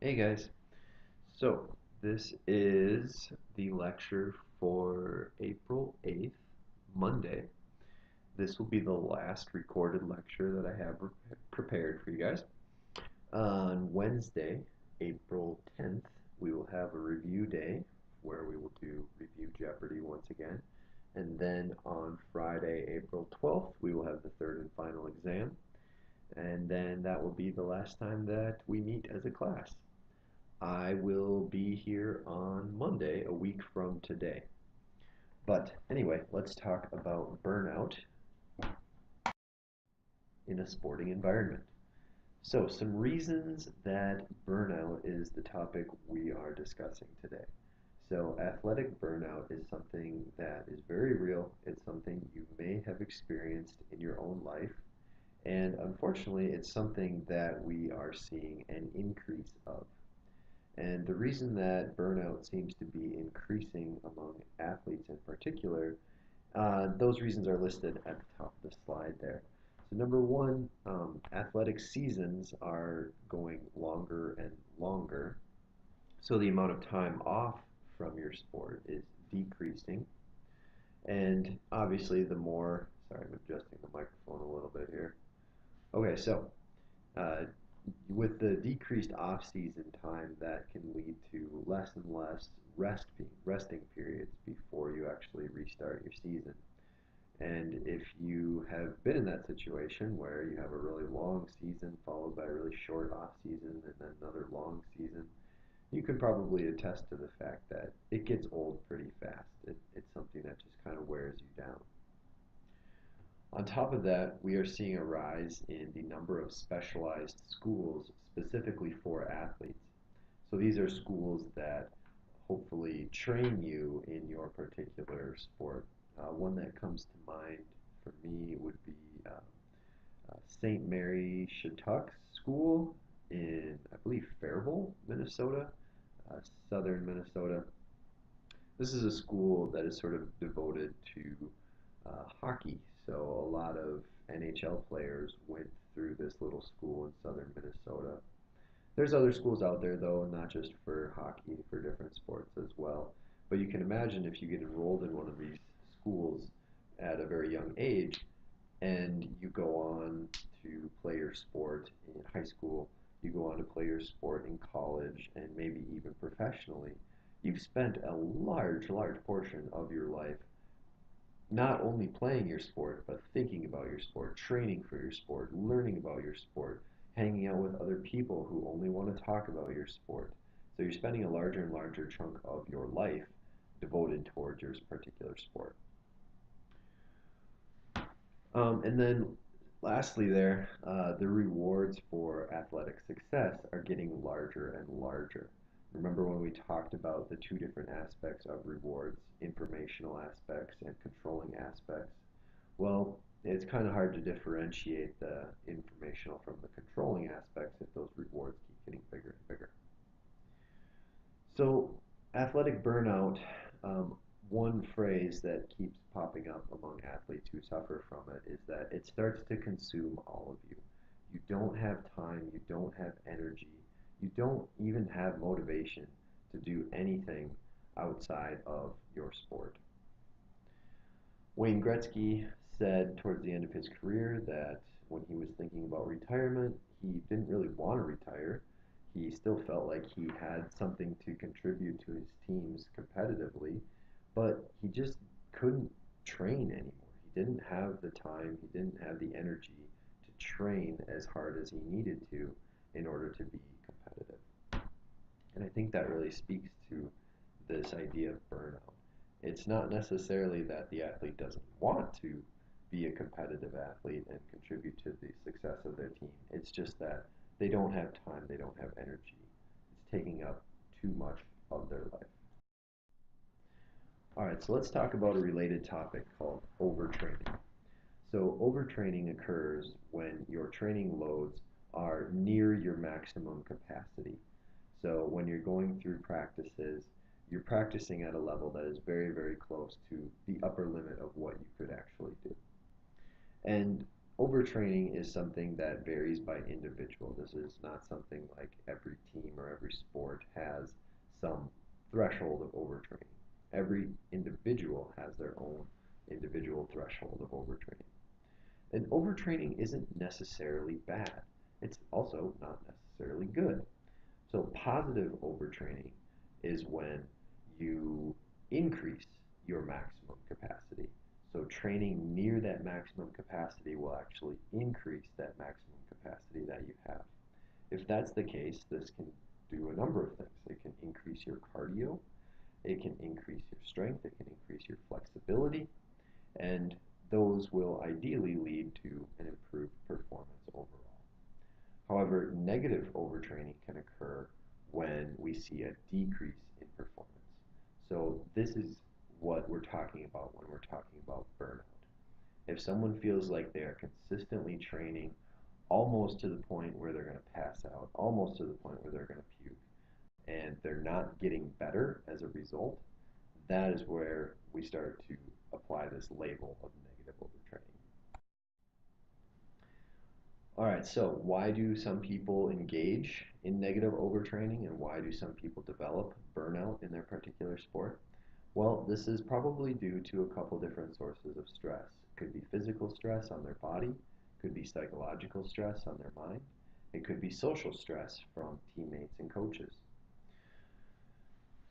Hey guys, so this is the lecture for April 8th, Monday. This will be the last recorded lecture that I have prepared for you guys. On Wednesday, April 10th, we will have a review day where we will do Review Jeopardy once again. And then on Friday, April 12th, we will have the third and final exam. And then that will be the last time that we meet as a class. I will be here on Monday, a week from today. But anyway, let's talk about burnout in a sporting environment. So, some reasons that burnout is the topic we are discussing today. So, athletic burnout is something that is very real. It's something you may have experienced in your own life. And unfortunately, it's something that we are seeing an increase of. And the reason that burnout seems to be increasing among athletes in particular, those reasons are listed at the top of the slide there. So number one, athletic seasons are going longer and longer. So the amount of time off from your sport is decreasing. And obviously the more, sorry, I'm adjusting the microphone a little bit here. Okay, so uh, with the decreased off-season time, that can lead to less and less resting periods before you actually restart your season. And if you have been in that situation where you have a really long season followed by a really short off season and then another long season, you can probably attest to the fact that it gets old pretty fast. It's something that just kind of wears you down. On top of that, we are seeing a rise in the number of specialized schools specifically for athletes. So these are schools that hopefully train you in your particular sport. One that comes to mind for me would be St. Mary Shattuck School in, I believe, Faribault, Minnesota, uh, southern Minnesota. This is a school that is sort of devoted to hockey. So a lot of NHL players went through this little school in southern Minnesota. There's other schools out there though, not just for hockey, for different sports as well. But you can imagine if you get enrolled in one of these schools at a very young age and you go on to play your sport in high school, you go on to play your sport in college, and maybe even professionally, you've spent a large portion of your life not only playing your sport, but thinking about your sport, training for your sport, learning about your sport, hanging out with other people who only want to talk about your sport. So you're spending a larger and larger chunk of your life devoted towards your particular sport. And then lastly, the rewards for athletic success are getting larger and larger. Remember when we talked about the two different aspects of rewards, informational aspects and controlling aspects? Well, it's kind of hard to differentiate the informational from the controlling aspects if those rewards keep getting bigger and bigger. So, athletic burnout, one phrase that keeps popping up among athletes who suffer from it is that it starts to consume all of you. You don't have time, you don't have energy, you don't even have motivation to do anything outside of your sport. Wayne Gretzky said towards the end of his career that when he was thinking about retirement, he didn't really want to retire. He still felt like he had something to contribute to his teams competitively, but he just couldn't train anymore. He didn't have the time, he didn't have the energy to train as hard as he needed to in order to be competitive. And I think that really speaks to this idea of burnout. It's not necessarily that the athlete doesn't want to be a competitive athlete and contribute to the success of their team. It's just that they don't have time, they don't have energy. It's taking up too much of their life. All right, so let's talk about a related topic called overtraining. So, overtraining occurs when your training loads are near your maximum capacity. So, when you're going through practices, you're practicing at a level that is very close to the upper limit of what you could actually do. And overtraining is something that varies by individual. This is not something like every team or or every sport has some threshold of overtraining. Every individual has their own individual threshold of overtraining. And overtraining isn't necessarily bad. It's also not necessarily good. So positive overtraining is when you increase your maximum capacity. So training near that maximum capacity will actually increase that maximum capacity that you have. If that's the case, this can do a number of things. It can increase your cardio, it can increase your strength, it can increase your flexibility, and those will ideally lead to an improved performance overall. However, negative overtraining can occur when we see a decrease in performance. So this is what we're talking about when we're talking about burnout. If someone feels like they are consistently training almost to the point where they're going to pass out, almost to the point where they're going to puke, and they're not getting better as a result, that is where we start to apply this label of negative overtraining. All right, so why do some people engage in negative overtraining and why do some people develop burnout in their particular sport? Well, this is probably due to a couple different sources of stress. It could be physical stress on their body, it could be psychological stress on their mind, it could be social stress from teammates and coaches.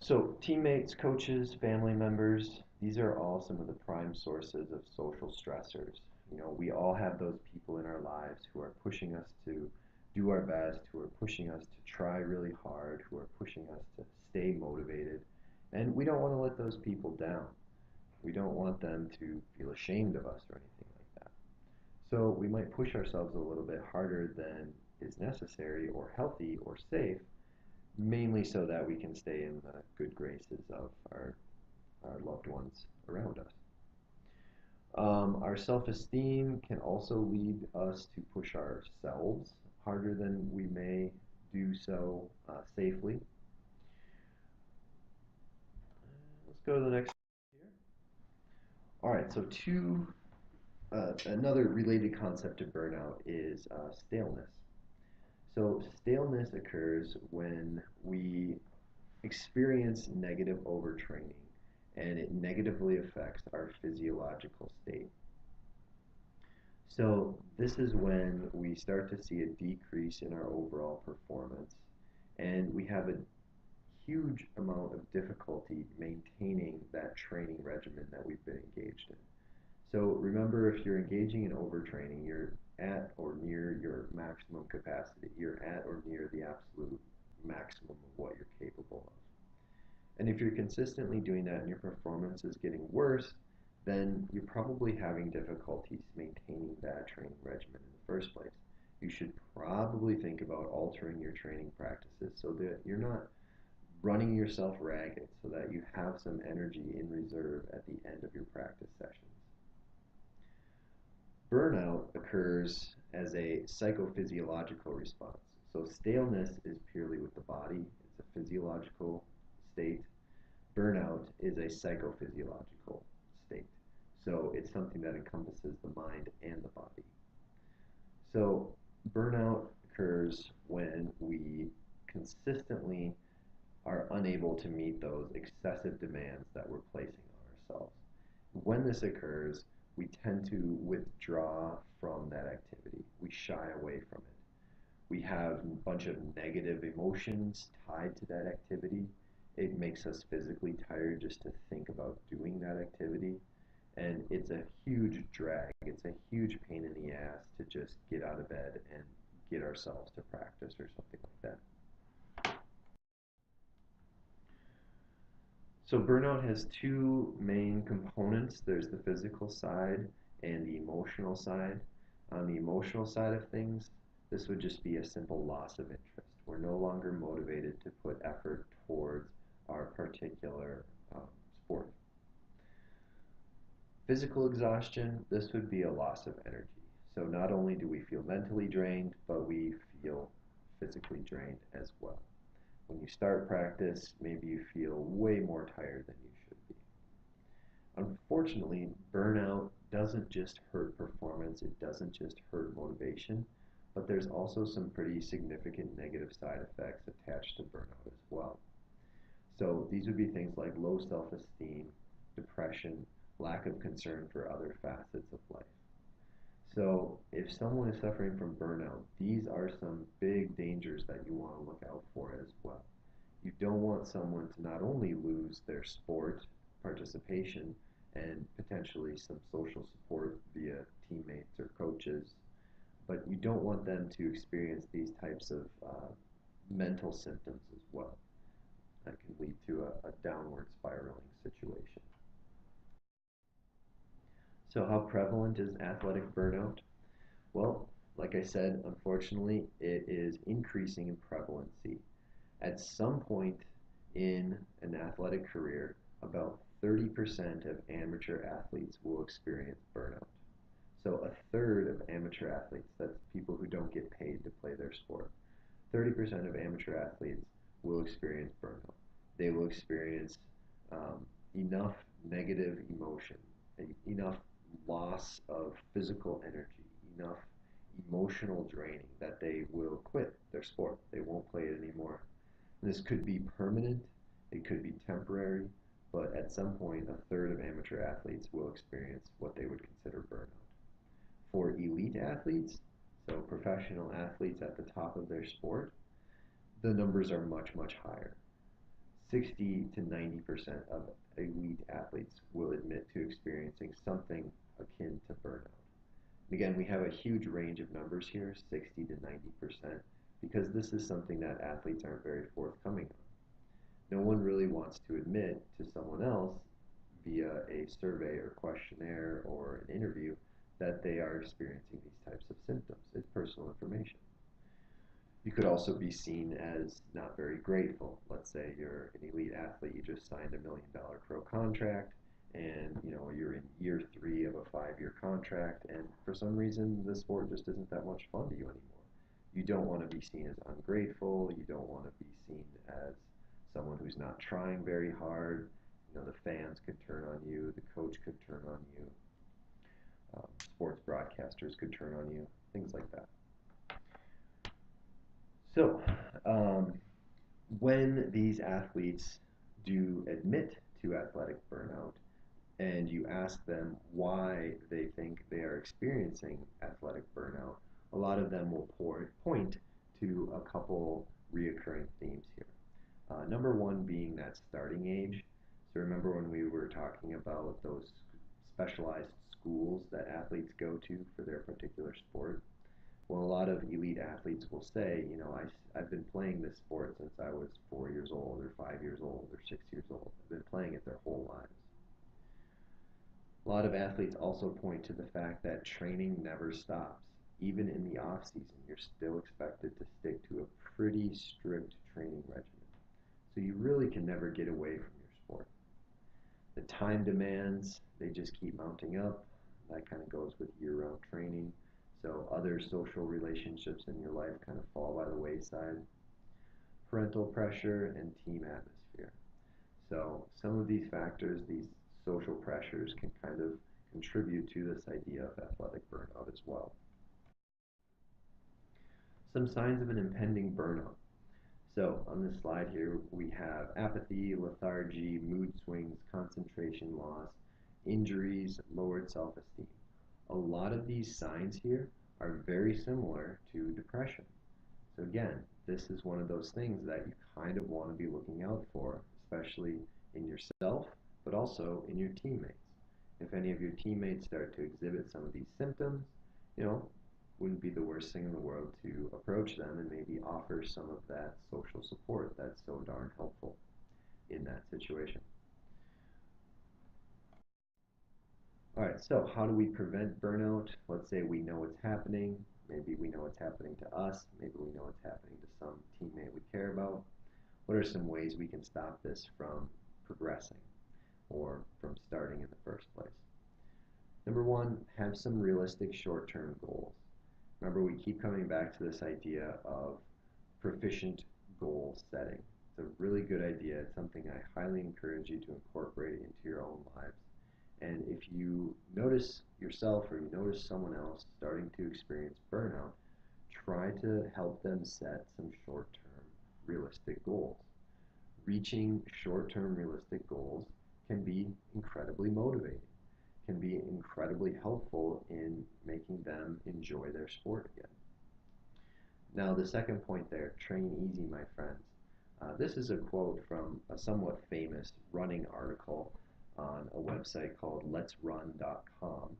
So, teammates, coaches, family members, these are all some of the prime sources of social stressors. We all have those people in our lives who are pushing us to do our best, who are pushing us to try really hard, who are pushing us to stay motivated. And we don't want to let those people down. We don't want them to feel ashamed of us or anything like that. So we might push ourselves a little bit harder than is necessary or healthy or safe, mainly so that we can stay in the good graces of our loved ones around us. Our self-esteem can also lead us to push ourselves harder than we may do so safely. Let's go to the next here. All right, so another related concept to burnout is staleness. So staleness occurs when we experience negative overtraining and it negatively affects our physiological state. So this is when we start to see a decrease in our overall performance and we have a huge amount of difficulty maintaining that training regimen that we've been engaged in. So remember, if you're engaging in overtraining, you're at or near your maximum capacity. You're at or near the absolute maximum of what you're capable of. And if you're consistently doing that and your performance is getting worse, then you're probably having difficulties maintaining that training regimen in the first place. You should probably think about altering your training practices so that you're not running yourself ragged, so that you have some energy in reserve at the end of your practice sessions. Burnout occurs as a psychophysiological response. So staleness is purely with the body, it's a physiological state. Burnout is a psychophysiological state. So it's something that encompasses the mind and the body. So burnout occurs when we consistently are unable to meet those excessive demands that we're placing on ourselves. When this occurs, we tend to withdraw from that activity. We shy away from it. We have a bunch of negative emotions tied to that activity. It makes us physically tired just to think about doing that activity. And it's a huge drag. It's a huge pain in the ass to just get out of bed and get ourselves to practice or something like that. So burnout has two main components. There's the physical side and the emotional side. On the emotional side of things, this would just be a simple loss of interest. We're no longer motivated to put effort towards our particular sport. Physical exhaustion, this would be a loss of energy. So not only do we feel mentally drained, but we feel physically drained as well. When you start practice, maybe you feel way more tired than you should be. Unfortunately, burnout doesn't just hurt performance, it doesn't just hurt motivation, but there's also some pretty significant negative side effects attached to burnout as well. So these would be things like low self-esteem, depression, lack of concern for other facets of life. So if someone is suffering from burnout, these are some big dangers that you want to look out for as well. You don't want someone to not only lose their sport participation and potentially some social support via teammates or coaches, but you don't want them to experience these types of mental symptoms as well. That can lead to a downward spiraling situation. So, how prevalent is athletic burnout? Well, like I said, unfortunately, it is increasing in prevalency. At some point in an athletic career, about 30% of amateur athletes will experience burnout. So, a third of amateur athletes, that's people who don't get paid to play their sport, 30% of amateur athletes will experience burnout. They will experience enough negative emotion, enough loss of physical energy, enough emotional draining that they will quit their sport. They won't play it anymore. This could be permanent, it could be temporary, but at some point, a third of amateur athletes will experience what they would consider burnout. For elite athletes, so professional athletes at the top of their sport, the numbers are much, much higher. 60 to 90% of elite athletes will admit to experiencing something akin to burnout. Again, we have a huge range of numbers here, 60 to 90%, because this is something that athletes aren't very forthcoming on. No one really wants to admit to someone else via a survey or questionnaire or an interview that they are experiencing these types of symptoms. It's personal information. You could also be seen as not very grateful. Let's say you're an elite athlete, you just signed $1 million pro contract, and you're in year 3 of a 5-year contract, and for some reason the sport just isn't that much fun to you anymore. You don't want to be seen as ungrateful. You don't want to be seen as someone who's not trying very hard. The fans could turn on you, the coach could turn on you, sports broadcasters could turn on you, things like that. So, when these athletes do admit to athletic burnout, and you ask them why they think they are experiencing athletic burnout, a lot of them will point to a couple reoccurring themes here. Number one being that starting age. So remember when we were talking about those specialized schools that athletes go to for their particular sport? Well, a lot of elite athletes will say, I've been playing this sport since I was 4 years old, or 5 years old, or 6 years old. I've been playing it their whole lives. A lot of athletes also point to the fact that training never stops. Even in the off season, you're still expected to stick to a pretty strict training regimen. So you really can never get away from your sport. The time demands, they just keep mounting up. That kind of goes with year-round training. So other social relationships in your life kind of fall by the wayside. Parental pressure and team atmosphere. So some of these factors, these social pressures, can kind of contribute to this idea of athletic burnout as well. Some signs of an impending burnout. So on this slide here, we have apathy, lethargy, mood swings, concentration loss, injuries, lowered self-esteem. A lot of these signs here are very similar to depression. So again, this is one of those things that you kind of want to be looking out for, especially in yourself, but also in your teammates. If any of your teammates start to exhibit some of these symptoms, wouldn't be the worst thing in the world to approach them and maybe offer some of that social support that's so darn helpful in that situation. All right, so how do we prevent burnout? Let's say we know it's happening. Maybe we know it's happening to us. Maybe we know it's happening to some teammate we care about. What are some ways we can stop this from progressing or from starting in the first place? Number one, have some realistic short-term goals. Remember, we keep coming back to this idea of proficient goal setting. It's a really good idea. It's something I highly encourage you to incorporate into your own lives. And if you notice yourself or you notice someone else starting to experience burnout, try to help them set some short-term realistic realistic goals. Reaching short-term realistic goals can be incredibly motivating, can be incredibly helpful in making them enjoy their sport again. Now, the second point there, train easy, my friends. This is a quote from a somewhat famous running article on a website called letsrun.com.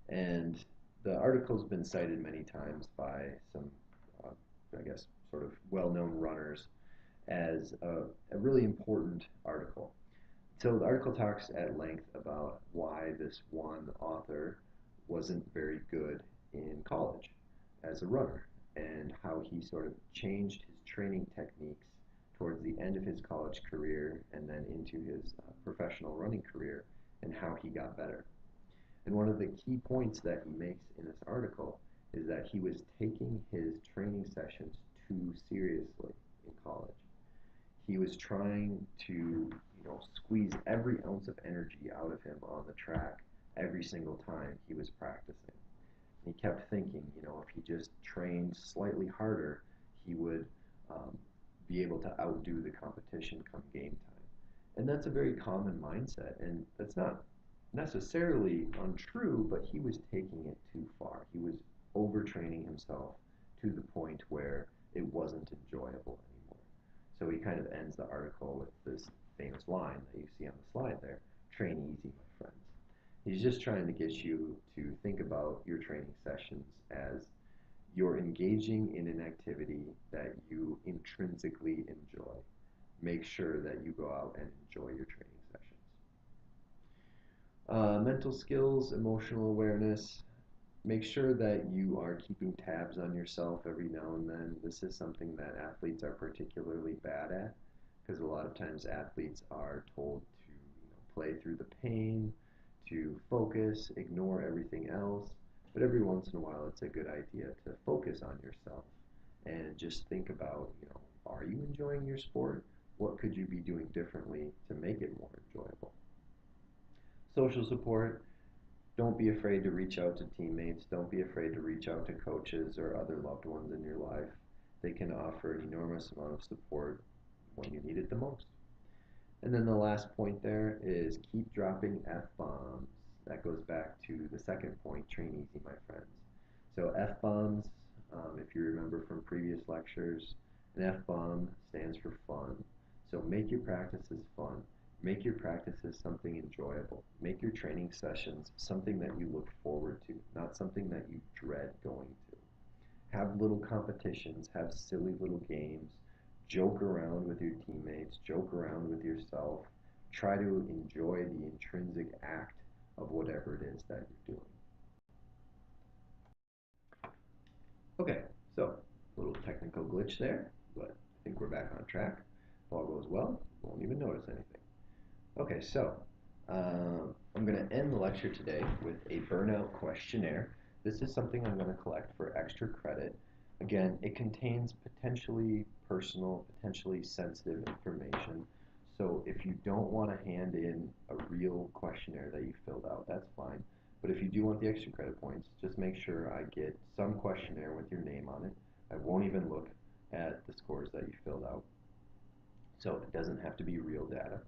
And the article's been cited many times by some, uh, I guess, sort of well-known runners as a really important article. So the article talks at length about why this one author wasn't very good in college as a runner and how he sort of changed his training techniques towards the end of his college career and then into his professional running career and how he got better. And one of the key points that he makes in this article is that he was taking his training sessions too seriously in college. He was trying to, squeeze every ounce of energy out of him on the track every single time he was practicing. And he kept thinking, if he just trained slightly harder, he would be able to outdo the competition come game time. And that's a very common mindset, and that's not necessarily untrue, but he was taking it too far. He was overtraining himself to the point where it wasn't enjoyable anymore. So he kind of ends the article with this famous line that you see on the slide there, train easy, my friends. He's just trying to get you to think about your training sessions as you're engaging in an activity that you intrinsically enjoy. Make sure that you go out and enjoy your training sessions. Mental skills, emotional awareness. Make sure that you are keeping tabs on yourself every now and then. This is something that athletes are particularly bad at because a lot of times athletes are told to play through the pain, to focus, ignore everything else. But every once in a while, it's a good idea to focus on yourself and just think about, are you enjoying your sport? What could you be doing differently to make it more enjoyable? Social support. Don't be afraid to reach out to teammates. Don't be afraid to reach out to coaches or other loved ones in your life. They can offer an enormous amount of support when you need it the most. And then the last point there is keep dropping F-bombs. That goes back to the second point, train easy, my friends. So F-bombs, if you remember from previous lectures, an F-bomb stands for fun. So make your practices fun. Make your practices something enjoyable. Make your training sessions something that you look forward to, not something that you dread going to. Have little competitions, have silly little games, joke around with your teammates, joke around with yourself. Try to enjoy the intrinsic act of whatever it is that you're doing. Okay, so a little technical glitch there, but I think we're back on track. If all goes well, won't even notice anything. Okay, so I'm going to end the lecture today with a burnout questionnaire. This is something I'm going to collect for extra credit. Again, it contains potentially personal, potentially sensitive information. So if you don't want to hand in a real questionnaire that you filled out, that's fine. But if you do want the extra credit points, just make sure I get some questionnaire with your name on it. I won't even look at the scores that you filled out. So it doesn't have to be real data.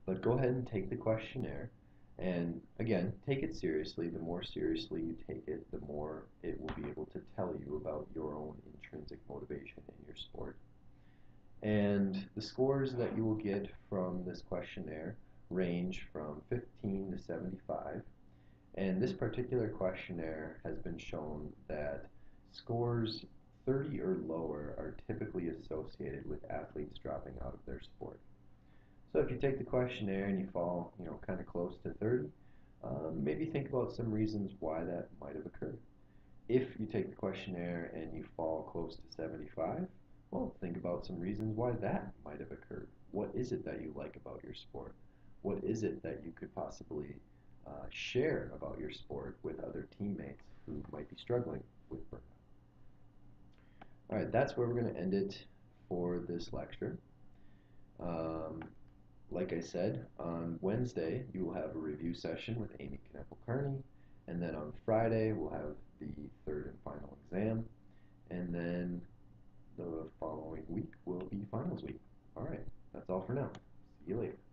But go ahead and take the questionnaire. And again, take it seriously. The more seriously you take it, the more it will be able to tell you about your own intrinsic motivation in your sport. And the scores that you will get from this questionnaire range from 15 to 75. And this particular questionnaire has been shown that scores 30 or lower are typically associated with athletes dropping out of their sport. So if you take the questionnaire and you fall, kind of close to 30, maybe think about some reasons why that might have occurred. If you take the questionnaire and you fall close to 75, well, think about some reasons why that might have occurred. What is it that you like about your sport? What is it that you could possibly share about your sport with other teammates who might be struggling with burnout? All right, that's where we're going to end it for this lecture. Like I said, on Wednesday, you will have a review session with Amy Kneppel-Kearney, and then on Friday, we'll have the third and final exam, and then the following week will be finals week. for now. See you later.